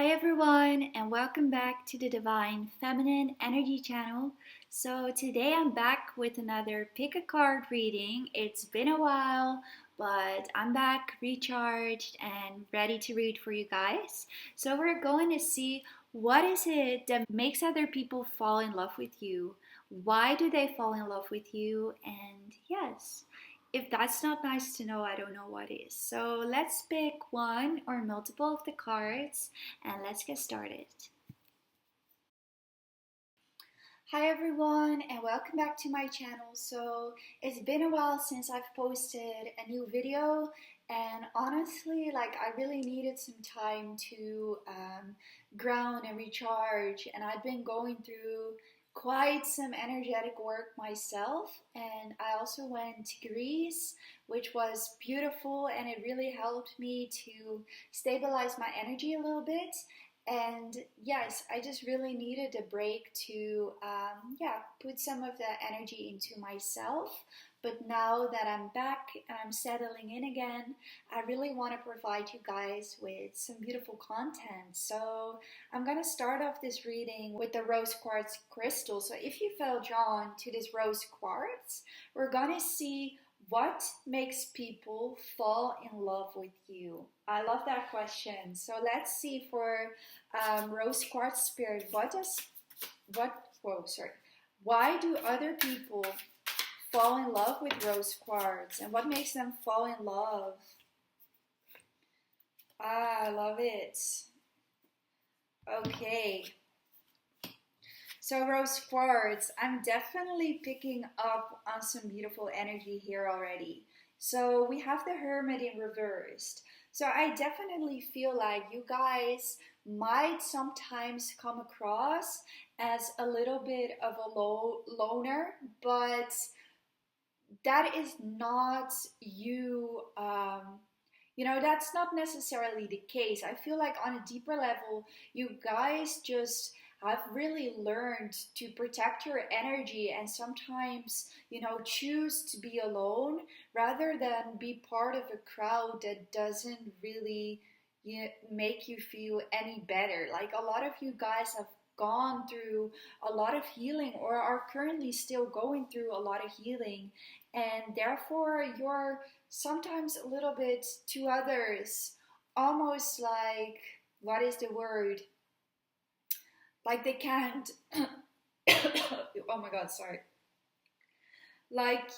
Hi everyone, and welcome back to the Divine Feminine Energy channel. So today I'm back with another pick a card reading. It's been a while, but I'm back recharged and ready to read for you guys. So we're going to see what is it that makes other people fall in love with you? Why do they fall in love with you? And yes, if that's not nice to know, I don't know what is. So let's pick one or multiple of the cards and let's get started. Hi everyone, and welcome back to my channel. So it's been a while since I've posted a new video, and honestly, I really needed some time to ground and recharge, and I've been going through quite some energetic work myself, and I also went to Greece, which was beautiful, and it really helped me to stabilize my energy a little bit. And yes, I just really needed a break to put some of that energy into myself. But now that I'm back and I'm settling in again, I really want to provide you guys with some beautiful content. So I'm going to start off this reading with the rose quartz crystal. So if you felt drawn to this rose quartz, we're going to see what makes people fall in love with you. I love that question. So let's see for rose quartz spirit. Why do other people fall in love with rose quartz, and what makes them fall in love? I love it. Okay. So rose quartz, I'm definitely picking up on some beautiful energy here already. So we have the Hermit in reversed. So I definitely feel like you guys might sometimes come across as a little bit of a loner, but that is not you. That's not necessarily the case. I feel like on a deeper level, you guys just have really learned to protect your energy and sometimes, choose to be alone rather than be part of a crowd that doesn't really make you feel any better. Like a lot of you guys have gone through a lot of healing or are currently still going through a lot of healing, and therefore you're sometimes a little bit to others almost like, what is the word, like they can't oh my god, sorry, like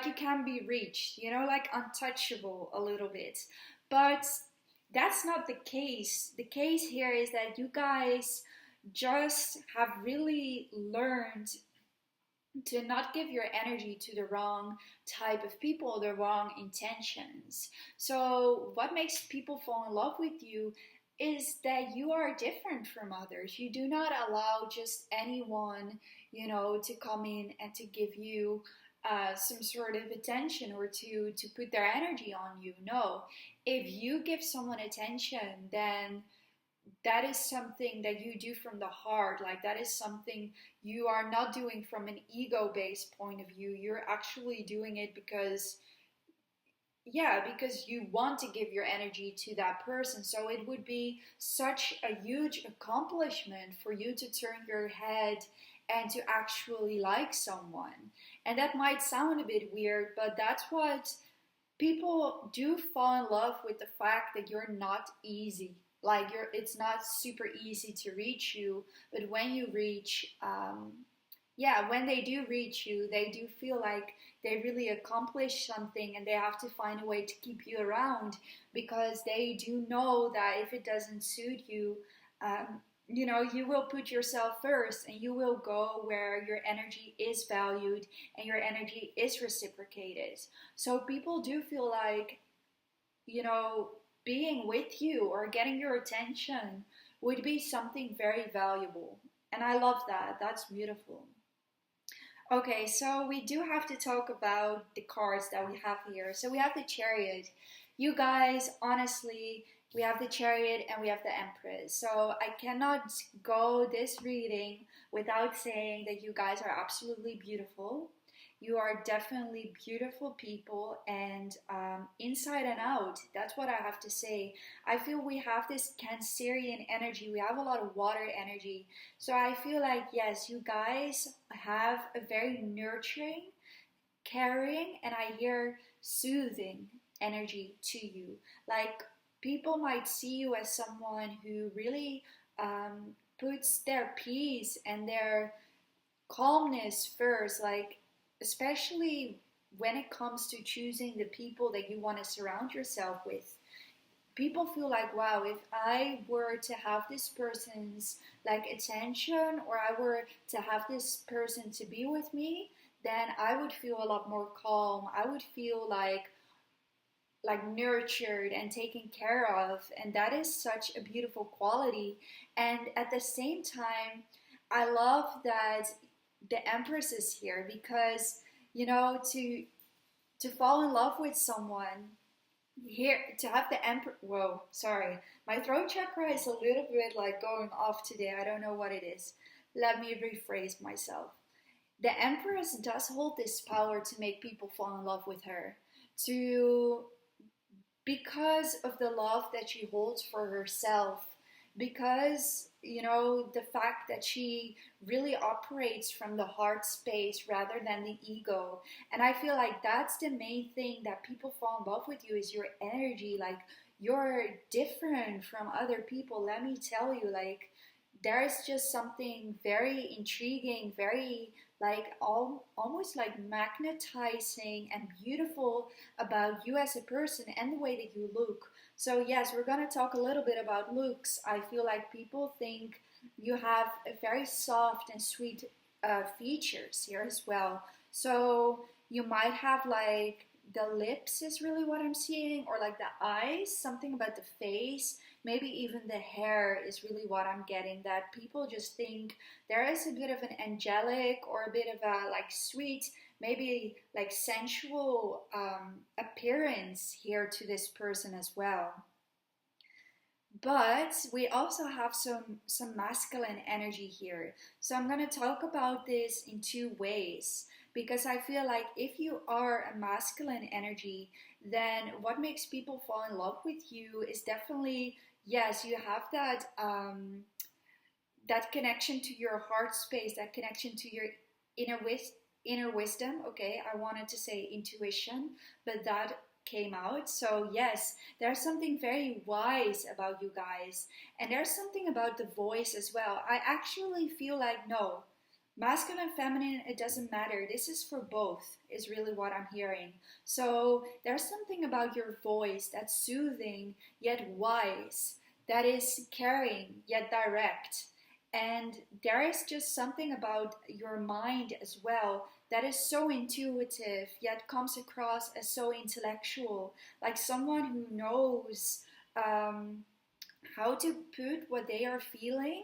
you can be reached, like untouchable a little bit. But that's not the case. The case here is that you guys just have really learned to not give your energy to the wrong type of people, the wrong intentions. So what makes people fall in love with you is that you are different from others. You do not allow just anyone, to come in and to give you some sort of attention or to put their energy on you. No, if you give someone attention, then that is something that you do from the heart. Like that is something you are not doing from an ego-based point of view. You're actually doing it because you want to give your energy to that person. So it would be such a huge accomplishment for you to turn your head and to actually like someone. And that might sound a bit weird, but that's what people do fall in love with, the fact that you're not easy. Like it's not super easy to reach you, but when you reach, when they do reach you, they do feel like they really accomplished something, and they have to find a way to keep you around because they do know that if it doesn't suit you, you will put yourself first, and you will go where your energy is valued and your energy is reciprocated. So people do feel like, being with you or getting your attention would be something very valuable. And I love that. That's beautiful. Okay, so we do have to talk about the cards that we have here. So we have the Chariot. You guys, honestly, we have the Chariot and we have the Empress. So I cannot go this reading without saying that you guys are absolutely beautiful. You are definitely beautiful people, and inside and out. That's what I have to say. I feel we have this Cancerian energy. We have a lot of water energy. So I feel like, yes, you guys have a very nurturing, caring, and I hear soothing energy to you. Like, people might see you as someone who really puts their peace and their calmness first, like, especially when it comes to choosing the people that you want to surround yourself with. People feel like, wow, if I were to have this person's like attention, or I were to have this person to be with me, then I would feel a lot more calm. I would feel like nurtured and taken care of, and that is such a beautiful quality. And at the same time, I love that the Empress is here, because to fall in love with someone, here to have the Emperor. Whoa, sorry, my throat chakra is a little bit like going off today. I don't know what it is. Let me rephrase myself. The Empress does hold this power to make people fall in love with her, to because of the love that she holds for herself, because the fact that she really operates from the heart space rather than the ego. And I feel like that's the main thing that people fall in love with you, is your energy. Like, you're different from other people. Let me tell you, like, there's just something very intriguing, very like almost like magnetizing and beautiful about you as a person and the way that you look. So yes, we're gonna talk a little bit about looks. I feel like people think you have a very soft and sweet features here as well. So you might have like the lips is really what I'm seeing, or like the eyes, something about the face, maybe even the hair is really what I'm getting, that people just think there is a bit of an angelic or a bit of a like sweet, maybe like sensual appearance here to this person as well. But we also have some masculine energy here. So I'm going to talk about this in two ways, because I feel like if you are a masculine energy, then what makes people fall in love with you is definitely, yes, you have that that connection to your heart space, that connection to your inner wisdom. Okay, I wanted to say intuition, but that came out. So yes, there's something very wise about you guys, and there's something about the voice as well. I actually feel like, no, masculine, feminine, it doesn't matter. This is for both, is really what I'm hearing. So there's something about your voice that's soothing yet wise, that is caring yet direct. And there is just something about your mind as well that is so intuitive yet comes across as so intellectual, like someone who knows how to put what they are feeling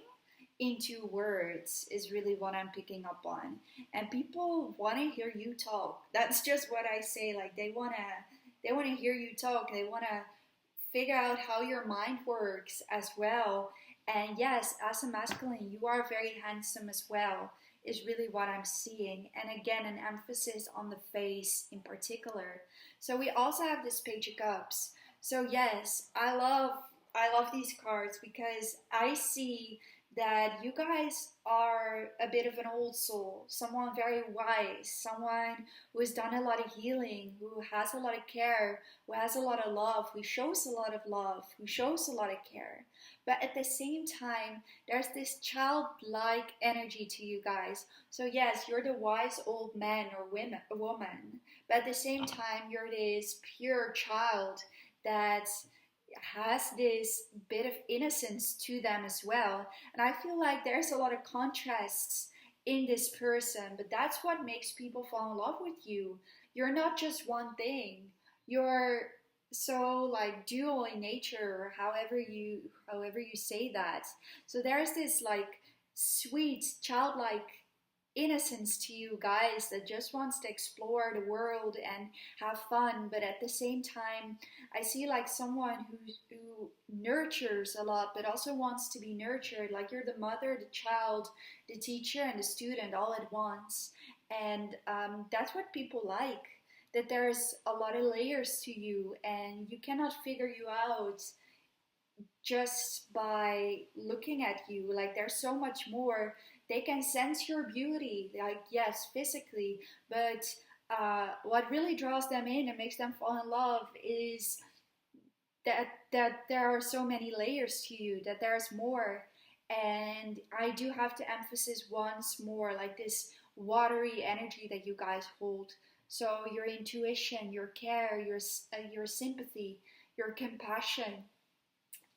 into words, is really what I'm picking up on. And people want to hear you talk. That's just what I say. Like, they want to hear you talk. They want to figure out how your mind works as well. And yes, as a masculine, you are very handsome as well, is really what I'm seeing. And again, an emphasis on the face in particular. So we also have this Page of Cups. So yes, I love these cards, because I see that you guys are a bit of an old soul, someone very wise, someone who has done a lot of healing, who has a lot of care, who has a lot of love, who shows a lot of love, who shows a lot of care. But at the same time, there's this childlike energy to you guys. So yes, you're the wise old man or woman, but at the same time, you're this pure child that has this bit of innocence to them as well. And I feel like there's a lot of contrasts in this person, but that's what makes people fall in love with you. You're not just one thing. You're so like dual in nature, or however you say that. So there's this like sweet childlike innocence to you guys that just wants to explore the world and have fun. But at the same time, I see like someone who nurtures a lot, but also wants to be nurtured. Like, you're the mother, the child, the teacher, and the student all at once. And that's what people like, that there's a lot of layers to you and you cannot figure you out just by looking at you. Like there's so much more. They can sense your beauty, like yes, physically, but what really draws them in and makes them fall in love is that there are so many layers to you, that there's more. And I do have to emphasize once more, like this watery energy that you guys hold. So your intuition, your care, your sympathy, your compassion.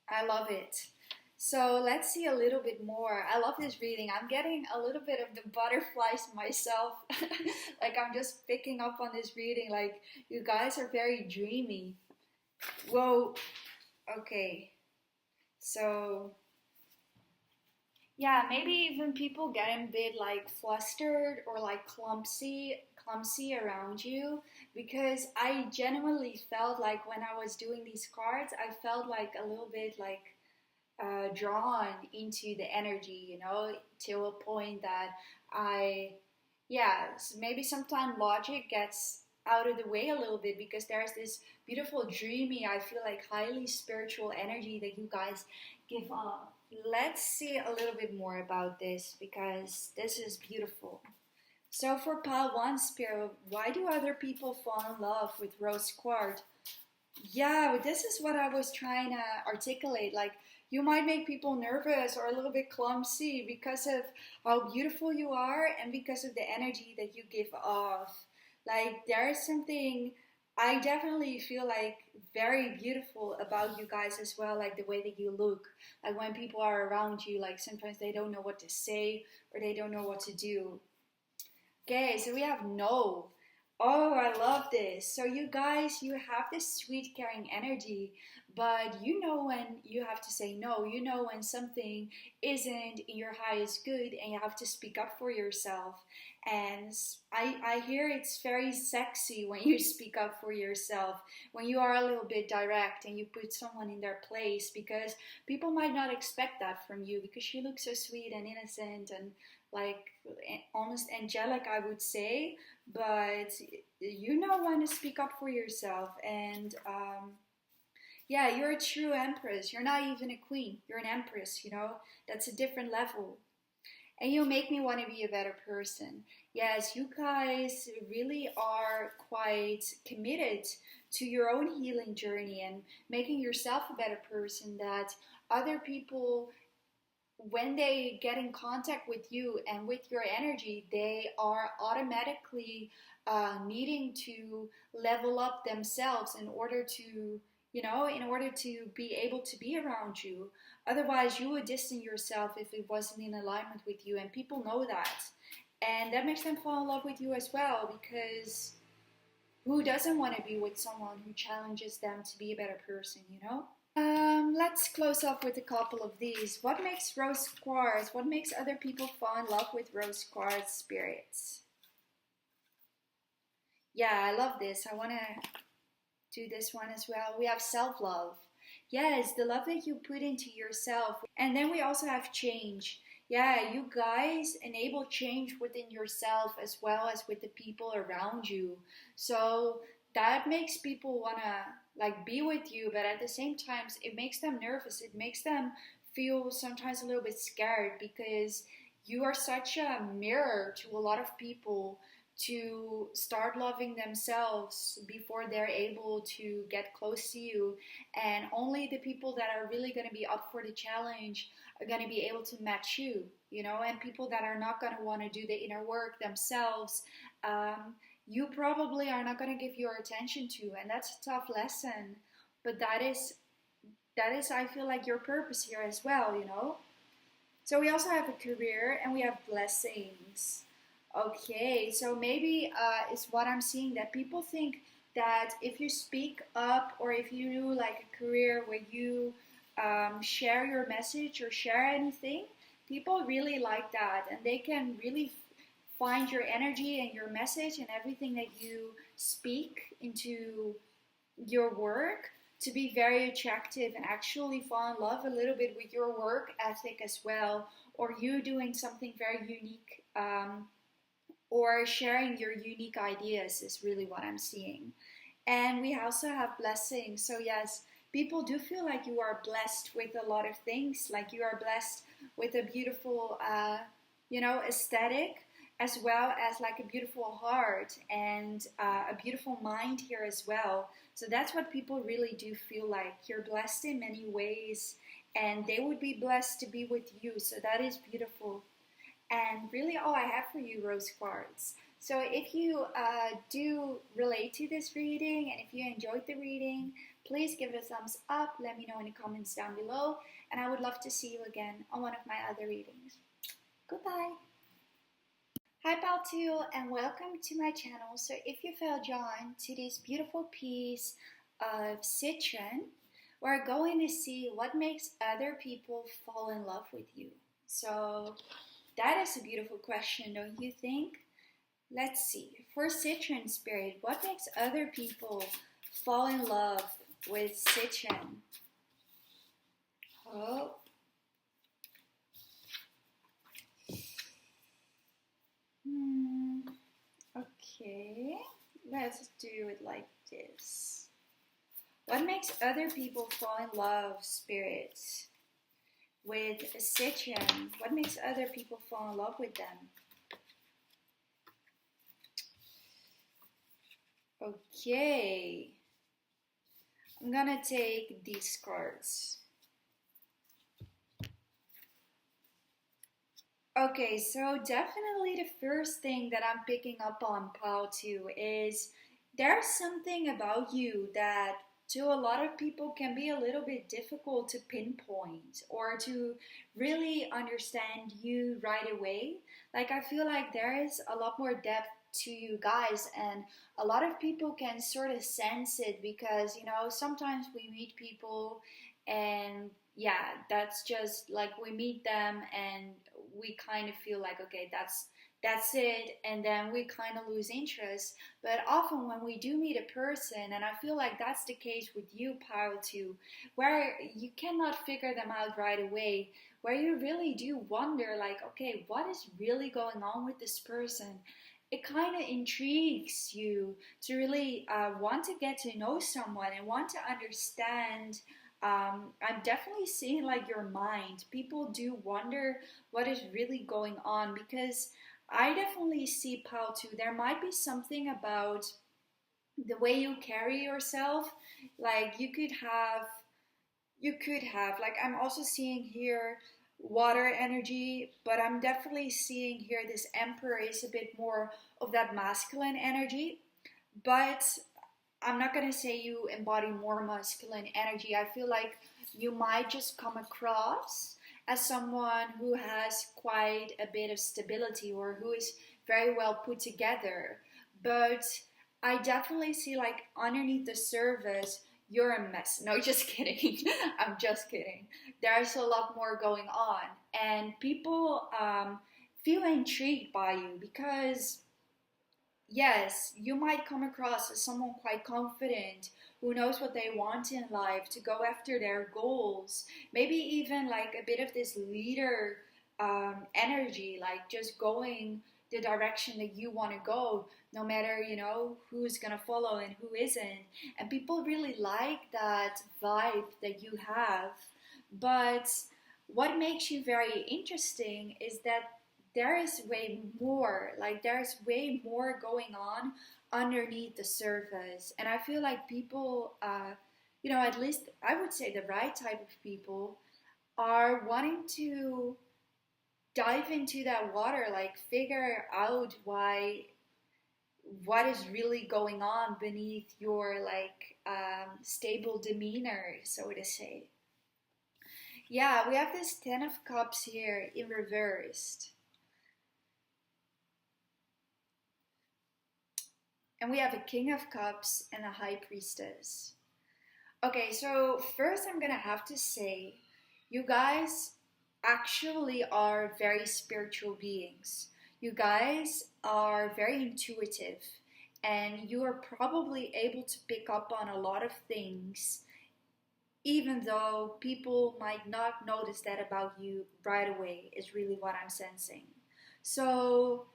I love it. So let's see a little bit more. I love this reading. I'm getting a little bit of the butterflies myself. Like I'm just picking up on this reading. Like you guys are very dreamy. Whoa. Okay. So yeah, maybe even people getting a bit like flustered or like clumsy around you, because I genuinely felt like when I was doing these cards, I felt like a little bit like drawn into the energy, you know, to a point that yeah, maybe sometimes logic gets out of the way a little bit, because there's this beautiful, dreamy, I feel like highly spiritual energy that you guys give off. Let's see a little bit more about this, because this is beautiful. So for pile 1 spirit, why do other people fall in love with rose quartz? Yeah, this is what I was trying to articulate. Like, you might make people nervous or a little bit clumsy because of how beautiful you are and because of the energy that you give off. Like, there is something I definitely feel like very beautiful about you guys as well, like the way that you look. Like, when people are around you, like, sometimes they don't know what to say or they don't know what to do. Okay, so we have no. Oh, I love this. So you guys, you have this sweet, caring energy, but you know when you have to say no. You know when something isn't in your highest good and you have to speak up for yourself. And I hear it's very sexy when you speak up for yourself, when you are a little bit direct and you put someone in their place, because people might not expect that from you, because you look so sweet and innocent and like almost angelic, I would say. But you know when to speak up for yourself. And yeah, you're a true empress. You're not even a queen, you're an empress, you know. That's a different level. And you make me want to be a better person. Yes, you guys really are quite committed to your own healing journey and making yourself a better person, that other people, when they get in contact with you and with your energy, they are automatically needing to level up themselves in order to, you know, in order to be able to be around you. Otherwise, you would distance yourself if it wasn't in alignment with you, and people know that. And that makes them fall in love with you as well, because who doesn't want to be with someone who challenges them to be a better person, you know? Let's close off with a couple of these. What makes rose quartz? What makes other people fall in love with rose quartz spirits? Yeah, I love this. I want to do this one as well. We have self-love. Yes, the love that you put into yourself. And then we also have change. Yeah, you guys enable change within yourself as well as with the people around you. So that makes people want to like be with you, but at the same time it makes them nervous. It makes them feel sometimes a little bit scared, because you are such a mirror to a lot of people to start loving themselves before they're able to get close to you. And only the people that are really going to be up for the challenge are going to be able to match you, you know. And people that are not going to want to do the inner work themselves, you probably are not going to give your attention to. And that's a tough lesson, but that is I feel like your purpose here as well, you know. So we also have a career and we have blessings. Okay, so maybe it's what I'm seeing, that people think that if you speak up or if you do like a career where you share your message or share anything, people really like that, and they can really find your energy and your message and everything that you speak into your work to be very attractive, and actually fall in love a little bit with your work ethic as well, or you doing something very unique or sharing your unique ideas is really what I'm seeing. And we also have blessings. So yes, people do feel like you are blessed with a lot of things, like you are blessed with a beautiful, aesthetic, as well as like a beautiful heart and a beautiful mind here as well. So that's what people really do feel like. You're blessed in many ways, and they would be blessed to be with you. So that is beautiful. And really all I have for you, Rose Quartz. So if you do relate to this reading, and if you enjoyed the reading, please give it a thumbs up. Let me know in the comments down below. And I would love to see you again on one of my other readings. Goodbye. Hi Pal2, and welcome to my channel. So if you felt drawn to this beautiful piece of citron, we're going to see what makes other people fall in love with you. So that is a beautiful question, don't you think? Let's see. For citron spirit, what makes other people fall in love with citron? Oh. Okay, let's do it like this. What makes other people fall in love, spirit, with citron? What makes other people fall in love with them? Okay, I'm gonna take these cards. Okay, so definitely the first thing that I'm picking up on, Pal2, is there's something about you that to a lot of people can be a little bit difficult to pinpoint or to really understand you right away. Like I feel like there is a lot more depth to you guys, and a lot of people can sort of sense it because, you know, sometimes we meet people and yeah, that's just like we meet them and we kind of feel like, okay, that's it, and then we kind of lose interest. But often when we do meet a person, and I feel like that's the case with you, Pal2, where you cannot figure them out right away, where you really do wonder like, okay, what is really going on with this person? It kind of intrigues you to really want to get to know someone and want to understand. I'm definitely seeing like your mind. People do wonder what is really going on, because I definitely see, Pal2, there might be something about the way you carry yourself. Like you could have, like I'm also seeing here water energy, but I'm definitely seeing here this Emperor is a bit more of that masculine energy. But I'm not going to say you embody more masculine energy. I feel like you might just come across as someone who has quite a bit of stability or who is very well put together. But I definitely see like underneath the surface, you're a mess. No, just kidding. I'm just kidding. There's a lot more going on. And people feel intrigued by you because yes, you might come across as someone quite confident who knows what they want in life to go after their goals. Maybe even like a bit of this leader energy, like just going the direction that you want to go, no matter, you know, who's going to follow and who isn't. And people really like that vibe that you have. But what makes you very interesting is that there is way more, like there's way more going on underneath the surface. And I feel like people, at least I would say the right type of people are wanting to dive into that water, like figure out what is really going on beneath your like stable demeanor, so to say. Yeah, we have this 10 of Cups here in reversed. And we have a King of Cups and a High Priestess. Okay, so first I'm gonna have to say, you guys actually are very spiritual beings. You guys are very intuitive, and you are probably able to pick up on a lot of things, even though people might not notice that about you right away, is really what I'm sensing. So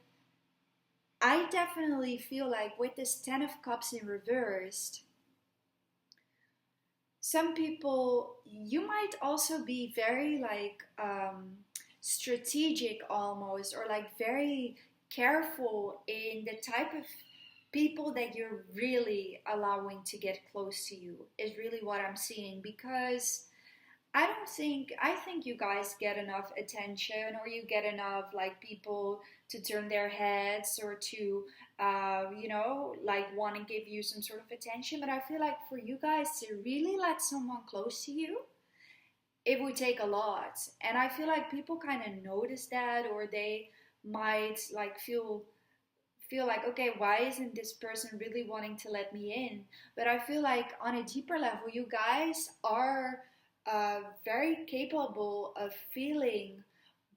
I definitely feel like with this Ten of Cups in reversed, some people, you might also be very like strategic almost, or like very careful in the type of people that you're really allowing to get close to you, is really what I'm seeing. Because I think you guys get enough attention, or you get enough like people to turn their heads, or to, like want to give you some sort of attention. But I feel like for you guys to really let someone close to you, it would take a lot. And I feel like people kind of notice that, or they might like feel like, okay, why isn't this person really wanting to let me in? But I feel like on a deeper level, you guys are very capable of feeling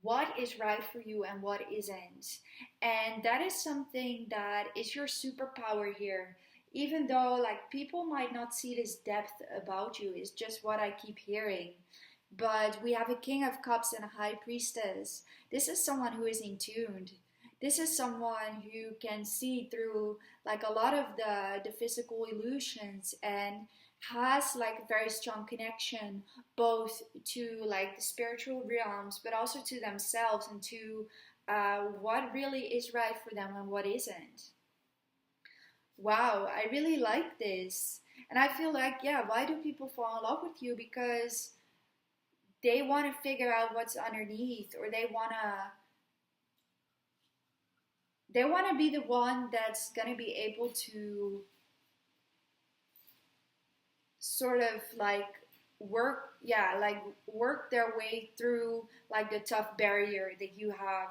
what is right for you and what isn't. And that is something that is your superpower here. Even though like people might not see this depth about you, it's just what I keep hearing. But we have a King of Cups and a High Priestess. This is someone who is in tuned. This is someone who can see through like a lot of the physical illusions, and has like a very strong connection both to like the spiritual realms, but also to themselves, and to what really is right for them and what isn't. Wow, I really like this. And I feel like, yeah, why do people fall in love with you? Because they want to figure out what's underneath, or they want to be the one that's going to be able to sort of like work their way through like the tough barrier that you have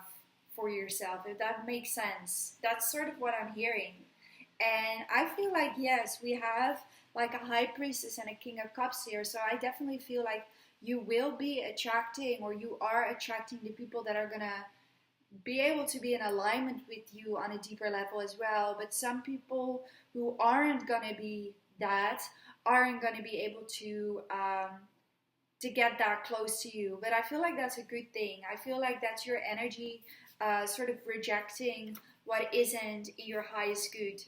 for yourself, if that makes sense. That's sort of what I'm hearing. And I feel like, yes, we have like a High Priestess and a King of Cups here, so I definitely feel like you will be attracting, or you are attracting, the people that are gonna be able to be in alignment with you on a deeper level as well. But some people who aren't gonna be that, aren't gonna be able to get that close to you. But I feel like that's a good thing. I feel like that's your energy, sort of rejecting what isn't in your highest good.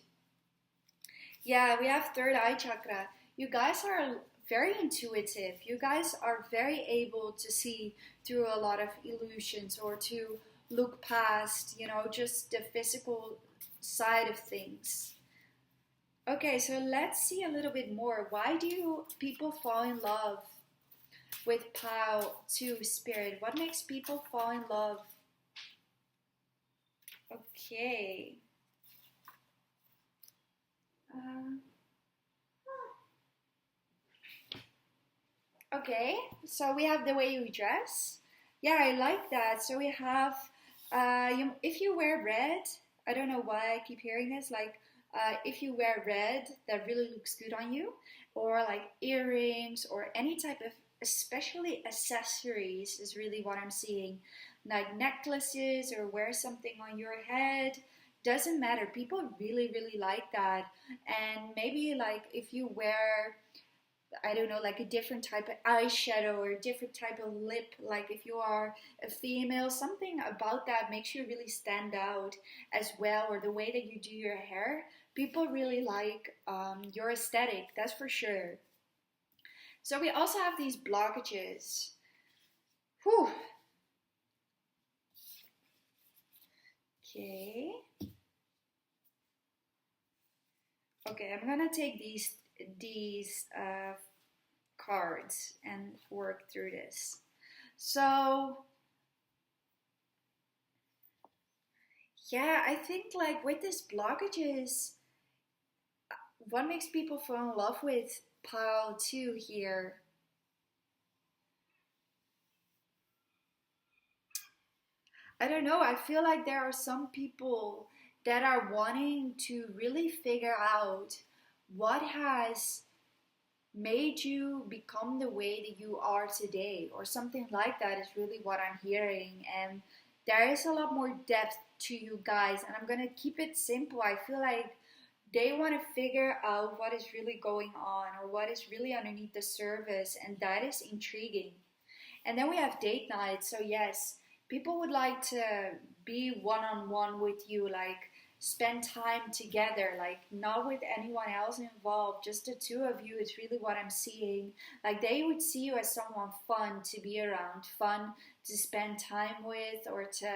Yeah, we have third eye chakra. You guys are very intuitive. You guys are very able to see through a lot of illusions, or to look past, just the physical side of things. Okay, so let's see a little bit more. Why do people fall in love with Pao to Spirit? What makes people fall in love? Okay. Okay, so we have the way you dress. Yeah, I like that. So we have, if you wear red, I don't know why I keep hearing this, like if you wear red, that really looks good on you, or like earrings, or any type of, especially accessories is really what I'm seeing, like necklaces, or wear something on your head. Doesn't matter. People really, really like that. And maybe like if you wear, I don't know, like a different type of eyeshadow, or a different type of lip, like if you are a female, something about that makes you really stand out as well, or the way that you do your hair. People really like your aesthetic, that's for sure. So we also have these blockages. Whew. Okay. Okay, I'm gonna take these cards and work through this. So yeah, I think like with these blockages, what makes people fall in love with pile 2 here? I don't know, I feel like there are some people that are wanting to really figure out what has made you become the way that you are today, or something like that is really what I'm hearing. And there is a lot more depth to you guys, and I'm gonna keep it simple. I feel like they want to figure out what is really going on, or what is really underneath the surface, and that is intriguing. And then we have date night. So yes, people would like to be one-on-one with you, like spend time together, like not with anyone else involved, just the two of you is really what I'm seeing. Like they would see you as someone fun to be around, fun to spend time with, or to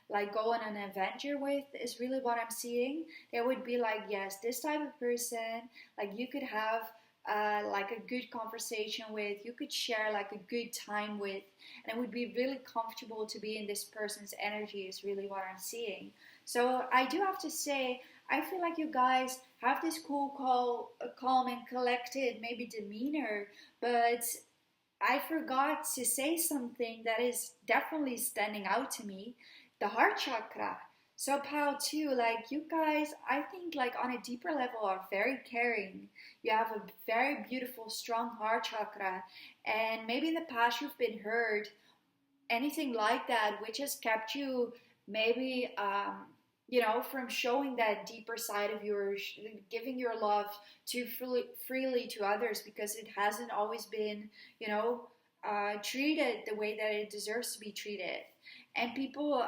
like go on an adventure with is really what I'm seeing. They would be like, yes, this type of person, like you could have like a good conversation with, you could share like a good time with, and it would be really comfortable to be in this person's energy is really what I'm seeing. So I do have to say, I feel like you guys have this cool, calm and collected maybe demeanor, but I forgot to say something that is definitely standing out to me, the heart chakra. So Pal too, like you guys, I think like on a deeper level are very caring. You have a very beautiful, strong heart chakra, and maybe in the past you've been hurt, anything like that, which has kept you maybe from showing that deeper side of yours, giving your love too freely to others, because it hasn't always been treated the way that it deserves to be treated. And people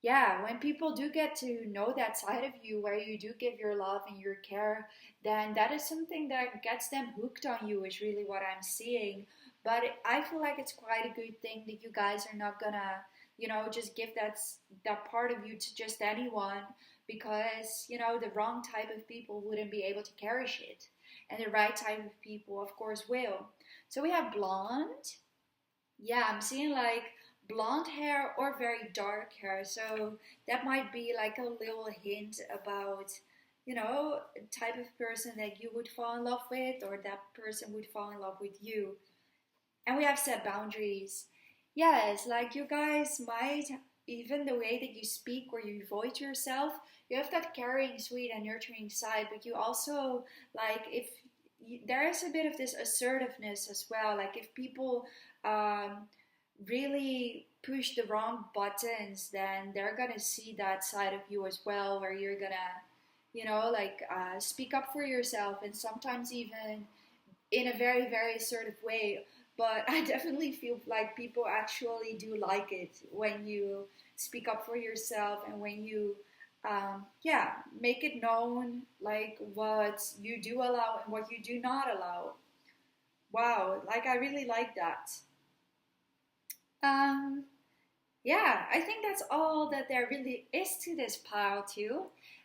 when people do get to know that side of you where you do give your love and your care, then that is something that gets them hooked on you, is really what I'm seeing. But I feel like it's quite a good thing that you guys are not gonna, just give that part of you to just anyone, because, the wrong type of people wouldn't be able to cherish it. And the right type of people, of course, will. So we have blonde. Yeah, I'm seeing like blonde hair or very dark hair. So that might be like a little hint about, type of person that you would fall in love with, or that person would fall in love with you. And we have set boundaries. Yes, like you guys might, even the way that you speak or you voice yourself, you have that caring, sweet, and nurturing side, but you also, like, if there is a bit of this assertiveness as well. Like, if people really push the wrong buttons, then they're gonna see that side of you as well, where you're gonna, speak up for yourself, and sometimes even in a very, very assertive way. But I definitely feel like people actually do like it when you speak up for yourself, and when you, make it known, like what you do allow and what you do not allow. Wow, like I really like that. Um, Yeah, I think that's all that there really is to this pile too.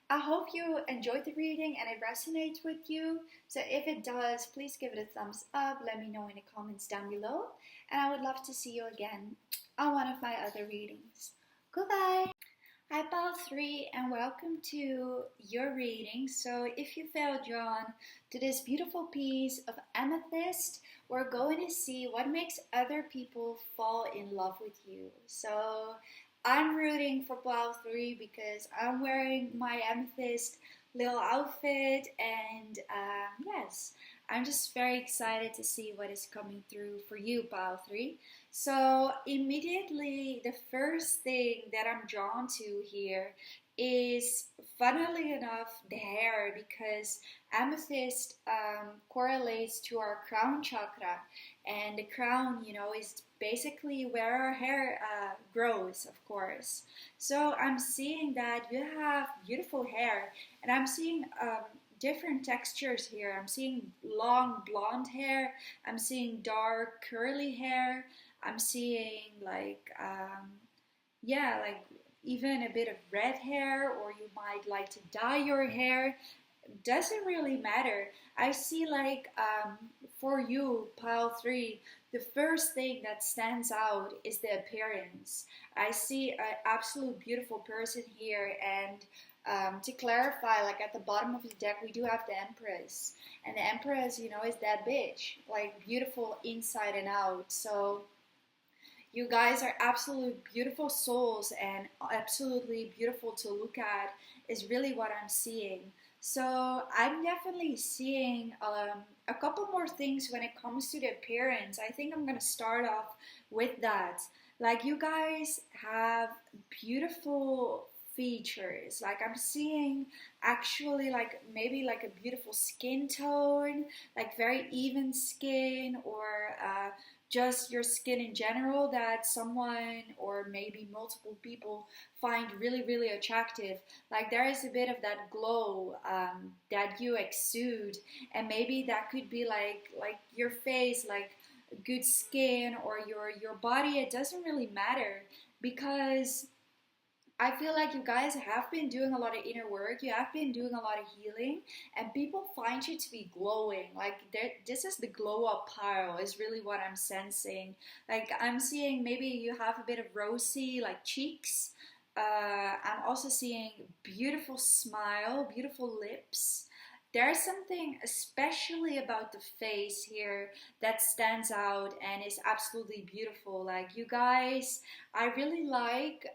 I hope you enjoyed the reading and it resonates with you. So if it does, please give it a thumbs up. Let me know in the comments down below. And I would love to see you again on one of my other readings. Goodbye! Hi Pile 3, and welcome to your reading. So if you felt drawn to this beautiful piece of amethyst, we're going to see what makes other people fall in love with you. So I'm rooting for Pile 3 because I'm wearing my amethyst little outfit, and yes, I'm just very excited to see what is coming through for you, Pile 3. So immediately, the first thing that I'm drawn to here is, funnily enough, the hair, because amethyst correlates to our crown chakra, and the crown, is basically where our hair grows, of course. So I'm seeing that you have beautiful hair, and I'm seeing different textures here. I'm seeing long blonde hair, I'm seeing dark curly hair, I'm seeing like like even a bit of red hair, or you might like to dye your hair. Doesn't really matter. I see like for you, Pile 3, the first thing that stands out is the appearance. I see an absolute beautiful person here, and to clarify, like at the bottom of the deck, we do have the Empress. And the Empress, is that bitch. Like beautiful inside and out. So you guys are absolute beautiful souls, and absolutely beautiful to look at is really what I'm seeing. So I'm definitely seeing a couple more things when it comes to the appearance. I think I'm going to start off with that. Like you guys have beautiful features. Like I'm seeing actually like maybe like a beautiful skin tone, like very even skin, or just your skin in general that someone or maybe multiple people find really, really attractive. Like there is a bit of that glow that you exude, and maybe that could be like your face, like good skin, or your body. It doesn't really matter, because I feel like you guys have been doing a lot of inner work. You have been doing a lot of healing, and people find you to be glowing. Like this is the glow up pile is really what I'm sensing. Like I'm seeing maybe you have a bit of rosy like cheeks. I'm also seeing beautiful smile, beautiful lips. There's something especially about the face here that stands out and is absolutely beautiful. Like you guys, I really like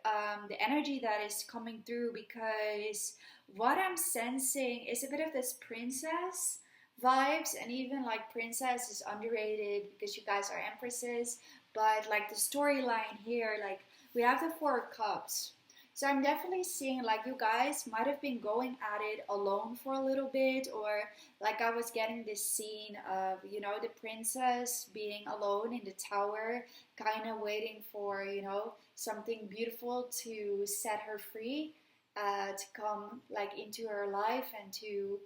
the energy that is coming through, because what I'm sensing is a bit of this princess vibes, and even like princess is underrated because you guys are empresses, but like the storyline here, like we have the Four of Cups. So I'm definitely seeing like you guys might have been going at it alone for a little bit, or like I was getting this scene of, you know, the princess being alone in the tower, kind of waiting for, you know, something beautiful to set her free, to come like into her life and to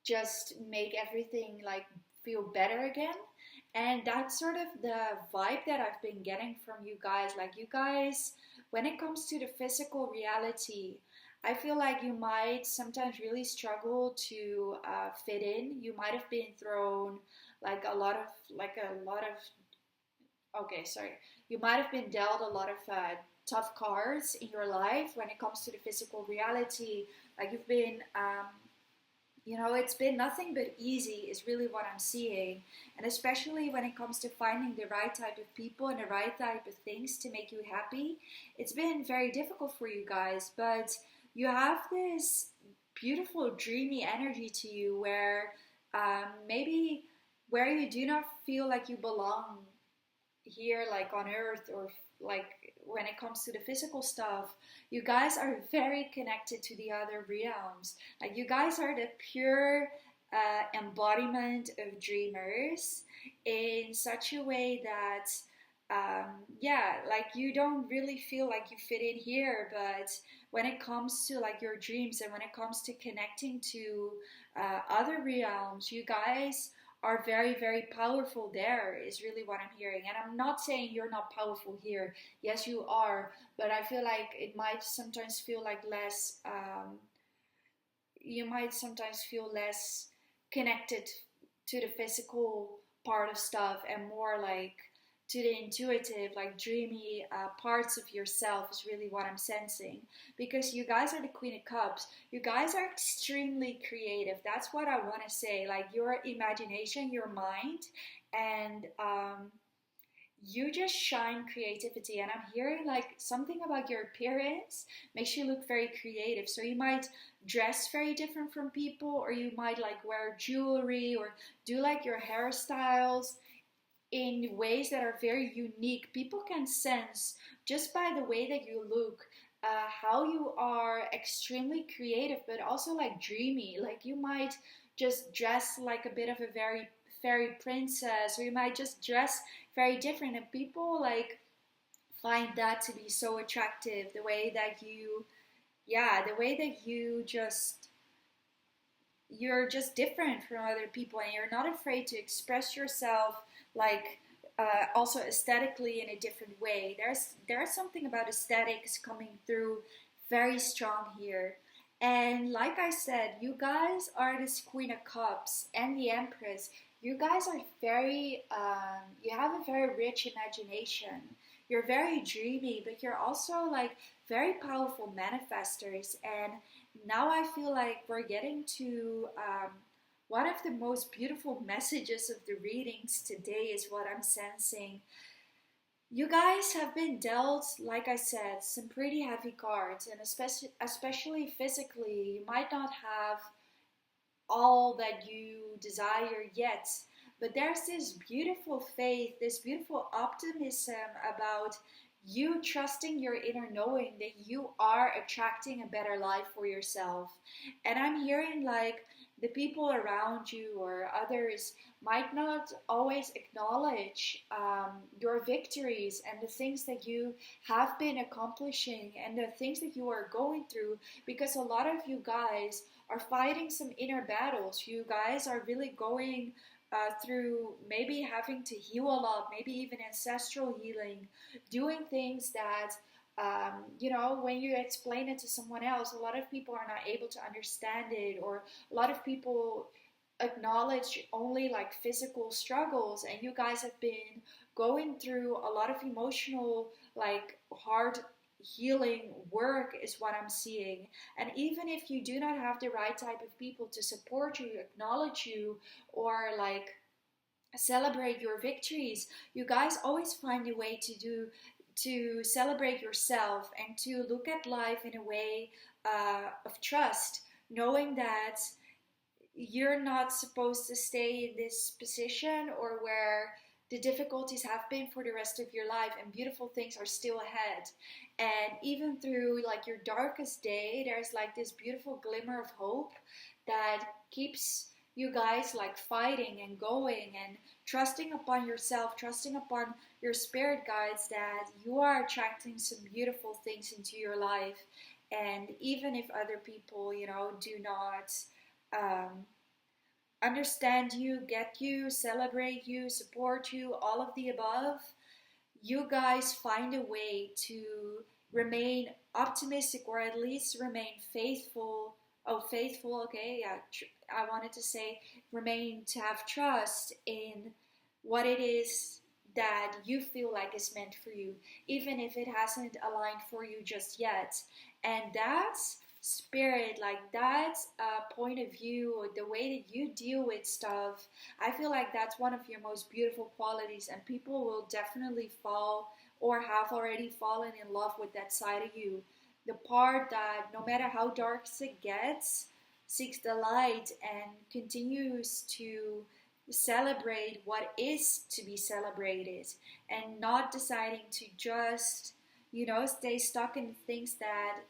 just make everything like feel better again. And that's sort of the vibe that I've been getting from you guys. Like you guys, when it comes to the physical reality, I feel like you might sometimes really struggle to fit in. You might have been thrown like okay, sorry. You might have been dealt a lot of tough cards in your life when it comes to the physical reality. Like you've been you know, it's been nothing but easy is really what I'm seeing. And especially when it comes to finding the right type of people and the right type of things to make you happy, it's been very difficult for you guys. But you have this beautiful, dreamy energy to you where maybe where you do not feel like you belong here, like on earth, or like when it comes to the physical stuff, you guys are very connected to the other realms. Like you guys are the pure embodiment of dreamers in such a way that yeah, like you don't really feel like you fit in here, but when it comes to like your dreams and when it comes to connecting to other realms, you guys are very, very powerful there, is really what I'm hearing. And I'm not saying you're not powerful here. Yes, you are. But I feel like it might sometimes feel like less, you might sometimes feel less connected to the physical part of stuff and more like to the intuitive, like dreamy parts of yourself is really what I'm sensing. Because you guys are the Queen of Cups. You guys are extremely creative. That's what I want to say. Like your imagination, your mind, and you just shine creativity. And I'm hearing like something about your appearance makes you look very creative. So you might dress very different from people, or you might like wear jewelry or do like your hairstyles in ways that are very unique. People can sense just by the way that you look how you are extremely creative, but also like dreamy. Like you might just dress like a bit of a very fairy princess, or you might just dress very different, and people like find that to be so attractive. The way that you, yeah, the way that you're just different from other people, and you're not afraid to express yourself like also aesthetically in a different way. There's something about aesthetics coming through very strong here. And like I said, you guys are this Queen of Cups and the Empress. You guys are very you have a very rich imagination. You're very dreamy, but you're also like very powerful manifestors. And now I feel like we're getting to one of the most beautiful messages of the readings today is what I'm sensing. You guys have been dealt, like I said, some pretty heavy cards, and especially physically, you might not have all that you desire yet, but there's this beautiful faith, this beautiful optimism about you trusting your inner knowing that you are attracting a better life for yourself. And I'm hearing like the people around you or others might not always acknowledge your victories and the things that you have been accomplishing and the things that you are going through, because a lot of you guys are fighting some inner battles. You guys are really going through maybe having to heal a lot, maybe even ancestral healing, doing things that when you explain it to someone else, a lot of people are not able to understand it, or a lot of people acknowledge only like physical struggles, and you guys have been going through a lot of emotional, like hard healing work is what I'm seeing. And even if you do not have the right type of people to support you, acknowledge you, or like celebrate your victories, you guys always find a way to celebrate yourself and to look at life in a way of trust, knowing that you're not supposed to stay in this position or where the difficulties have been for the rest of your life, and beautiful things are still ahead. And even through like your darkest day, there's like this beautiful glimmer of hope that keeps you guys like fighting and going and trusting upon yourself, trusting upon your spirit guides, that you are attracting some beautiful things into your life. And even if other people, do not understand you, get you, celebrate you, support you, all of the above, you guys find a way to remain optimistic, or at least remain faithful. Oh, faithful, okay, yeah. I wanted to say remain to have trust in what it is that you feel like is meant for you, even if it hasn't aligned for you just yet. And that's spirit, like that's a point of view, or the way that you deal with stuff. I feel like that's one of your most beautiful qualities, and people will definitely fall or have already fallen in love with that side of you. The part that no matter how dark it gets, seeks the light and continues to celebrate what is to be celebrated, and not deciding to just stay stuck in things that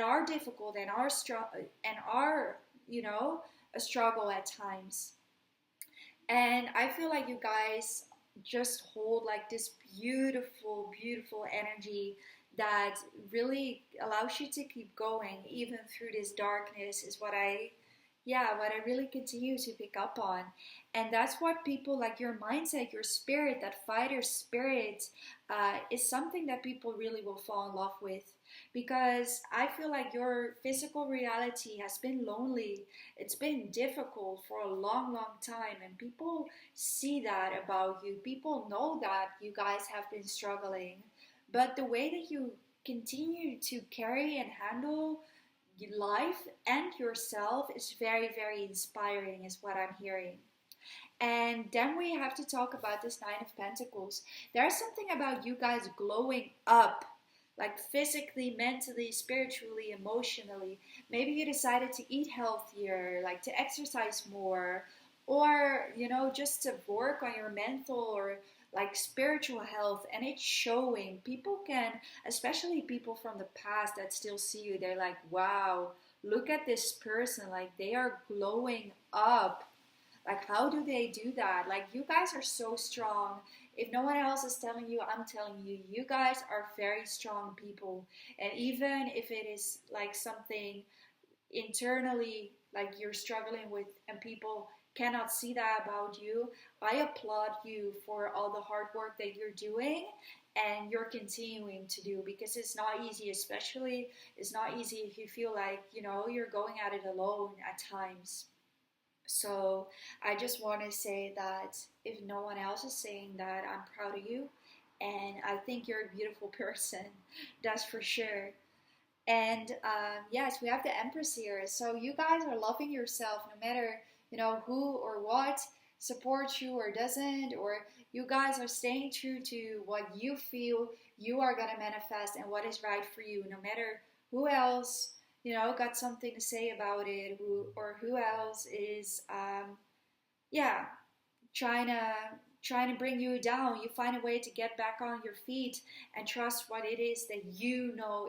are difficult and are a struggle at times. And I feel like you guys just hold like this beautiful, beautiful energy that really allows you to keep going even through this darkness, is what I really continue to pick up on. And that's what people like, your mindset, your spirit, that fighter spirit, is something that people really will fall in love with. Because I feel like your physical reality has been lonely. It's been difficult for a long, long time. And people see that about you. People know that you guys have been struggling. But the way that you continue to carry and handle life and yourself is very, very inspiring, is what I'm hearing. And then we have to talk about this Nine of Pentacles. There's something about you guys glowing up, like physically, mentally, spiritually, emotionally. Maybe you decided to eat healthier, like to exercise more, or just to work on your mental or like spiritual health, and it's showing. People can, especially people from the past that still see you, they're like, wow, look at this person, like they are glowing up. Like, how do they do that? Like, you guys are so strong. If no one else is telling you, I'm telling you, you guys are very strong people. And even if it is like something internally, like you're struggling with, and people cannot see that about you, I applaud you for all the hard work that you're doing and you're continuing to do, because it's not easy. Especially it's not easy if you feel like you're going at it alone at times. So I just want to say that if no one else is saying that, I'm proud of you, and I think you're a beautiful person. That's for sure. And yes, we have the Empress here. So you guys are loving yourself, no matter who or what supports you or doesn't, or you guys are staying true to what you feel you are going to manifest and what is right for you, no matter who else got something to say about it, who else is trying to bring you down. You find a way to get back on your feet and trust what it is that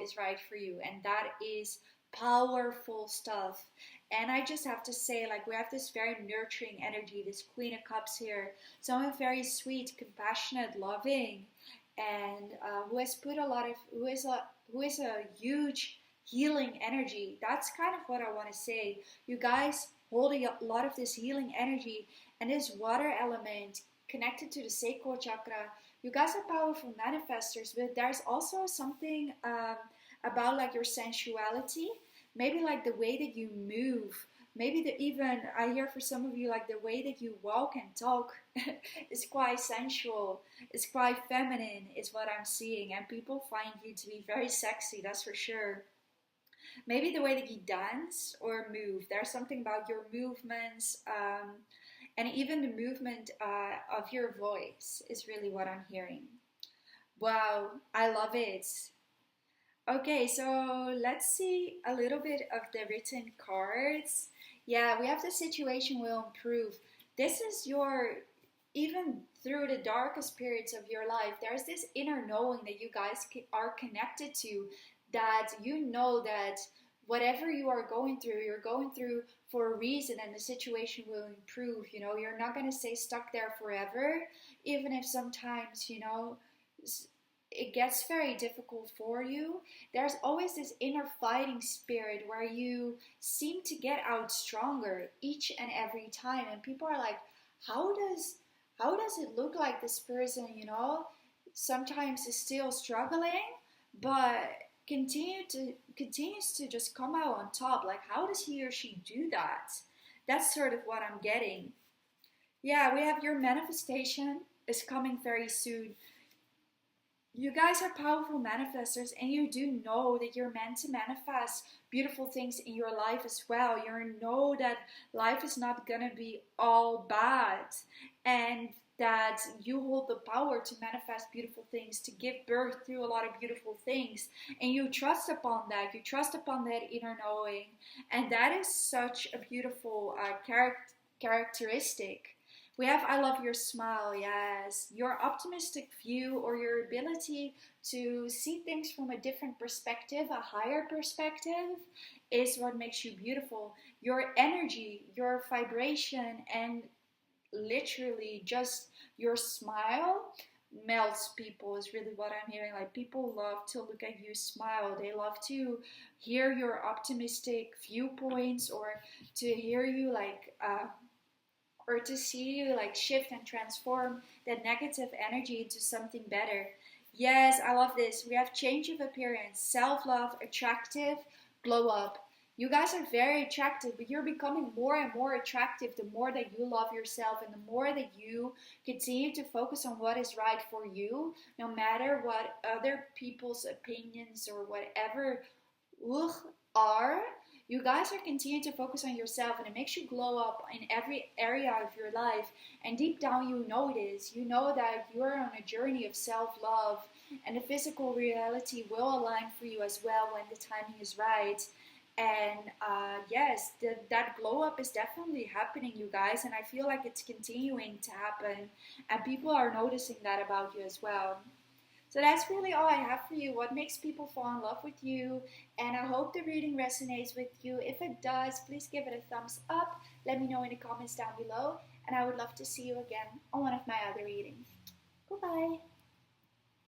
is right for you, and that is powerful stuff. And I just have to say, like, we have this very nurturing energy, this Queen of Cups here. Someone very sweet, compassionate, loving, and who has put a lot of, who is a huge healing energy. That's kind of what I want to say. You guys hold a lot of this healing energy, and this water element connected to the sacral chakra. You guys are powerful manifestors, but there's also something about like your sensuality, maybe like the way that you move, maybe even I hear for some of you like the way that you walk and talk is quite sensual, it's quite feminine is what I'm seeing, and people find you to be very sexy, that's for sure. Maybe the way that you dance or move, there's something about your movements, and even the movement of your voice is really what I'm hearing. Wow, I love it. Okay, so let's see a little bit of the written cards. Yeah, we have the situation will improve. This is your, even through the darkest periods of your life, there's this inner knowing that you guys are connected to, that you know that whatever you are going through, you're going through for a reason, and the situation will improve. You know, you're not going to stay stuck there forever, even if sometimes, you know, it gets very difficult for you. There's always this inner fighting spirit where you seem to get out stronger each and every time, and people are like, how does it look like this person, you know, sometimes is still struggling, but continues to just come out on top. Like, how does he or she do that? That's sort of what I'm getting. Yeah, we have your manifestation is coming very soon. You guys are powerful manifestors, and you do know that you're meant to manifest beautiful things in your life as well. You know that life is not gonna be all bad, and that you hold the power to manifest beautiful things, to give birth to a lot of beautiful things, and you trust upon that. You trust upon that inner knowing, and that is such a beautiful characteristic. We have I love your smile, yes. Your optimistic view, or your ability to see things from a different perspective, a higher perspective, is what makes you beautiful. Your energy, your vibration, and literally just your smile melts people is really what I'm hearing. Like, people love to look at you smile. They love to hear your optimistic viewpoints, or to hear you like or to see you like shift and transform that negative energy into something better. Yes, I love this. We have change of appearance, self-love, attractive, glow up. You guys are very attractive, but you're becoming more and more attractive the more that you love yourself, and the more that you continue to focus on what is right for you, no matter what other people's opinions or whatever are. You guys are continuing to focus on yourself, and it makes you glow up in every area of your life. And deep down, you know this. You know that you're on a journey of self-love, and the physical reality will align for you as well when the timing is right. And yes, that glow up is definitely happening, you guys, and I feel like it's continuing to happen, and people are noticing that about you as well. So that's really all I have for you. What makes people fall in love with you? And I hope the reading resonates with you. If it does, please give it a thumbs up. Let me know in the comments down below. And I would love to see you again on one of my other readings. Goodbye.